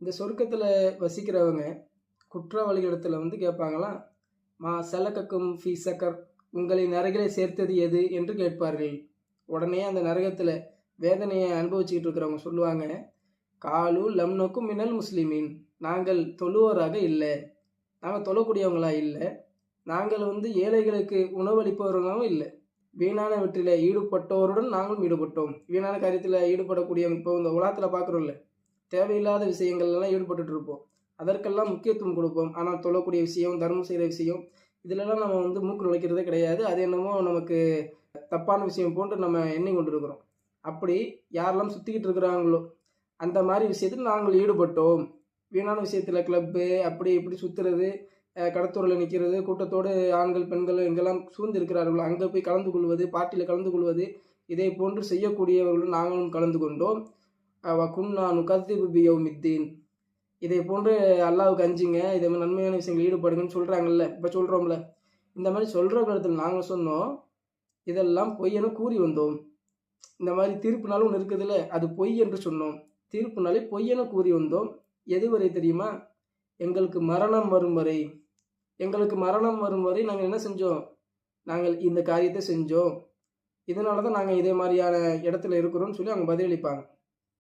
இந்த சொர்க்கத்தில் வசிக்கிறவங்க குற்றவாளிகளிடத்தில் வந்து கேட்பாங்களாம், மா சலக்கக்கும் ஃபீ சக்கர், உங்களை நரகிலே சேர்த்தது எது என்று கேட்பார்கள். உடனே அந்த நரகத்தில் வேதனையை அனுபவிச்சுக்கிட்டு இருக்கிறவங்க சொல்லுவாங்க, காலு லம்னக்கும் மினல் முஸ்லிமீன், நாங்கள் தொழுவோராக இல்லை, நாங்கள் தொழக்கூடியவங்களா இல்லை, நாங்கள் வந்து ஏழைகளுக்கு உணவளிப்பவர்களும் இல்லை, வீணான வீட்டில் ஈடுபட்டோருடன் நாங்களும் ஈடுபட்டோம். வீணான காரியத்தில் ஈடுபடக்கூடிய இப்போ இந்த உலகத்தில் பார்க்குறோம்ல, தேவையில்லாத விஷயங்கள்லாம் ஈடுபட்டு இருப்போம், அதற்கெல்லாம் முக்கியத்துவம் கொடுப்போம். ஆனால் தொழக்கூடிய விஷயம், தர்மம் செய்கிற விஷயம், இதிலெல்லாம் நம்ம வந்து மூக்கு நுழைக்கிறதே கிடையாது. அது என்னமோ நமக்கு தப்பான விஷயம் போன்று நம்ம எண்ணி கொண்டு இருக்கிறோம். அப்படி யாரெல்லாம் சுற்றிக்கிட்டு இருக்கிறாங்களோ அந்த மாதிரி விஷயத்தில் நாங்கள் ஈடுபட்டோம். வீணான விஷயத்தில் கிளப்பு அப்படி இப்படி சுற்றுறது, கடத்தூரில் நிற்கிறது, கூட்டத்தோடு ஆண்கள் பெண்கள் எங்கெல்லாம் சூழ்ந்து இருக்கிறார்களோ அங்கே போய் கலந்து கொள்வது, பார்ட்டியில் கலந்து கொள்வது, இதே போன்று செய்யக்கூடியவர்களும் நாங்களும் கலந்து கொண்டோம். குன்னா நுகத்திபு பியௌமித்தீன், இதை போன்று அல்லாவுக்கு அஞ்சுங்க, இதே மாதிரி நன்மையான விஷயங்கள் ஈடுபடுங்கன்னு சொல்கிறாங்கல்ல, இப்போ சொல்கிறோம்ல, இந்த மாதிரி சொல்கிற இடத்துல நாங்கள் சொன்னோம், இதெல்லாம் பொய்யென கூறி வந்தோம். இந்த மாதிரி தீர்ப்பு நாள் ஒன்று இருக்குதுல்ல, அது பொய் என்று சொன்னோம். தீர்ப்பு நாளை பொய்யென கூறி வந்தோம். எதுவரை தெரியுமா? எங்களுக்கு மரணம் வரும் வரை. எங்களுக்கு மரணம் வரும் வரை நாங்கள் என்ன செஞ்சோம்? நாங்கள் இந்த காரியத்தை செஞ்சோம், இதனால தான் நாங்கள் இதே மாதிரியான இடத்துல இருக்கிறோம்னு சொல்லி அவங்க பதிலளிப்பாங்க.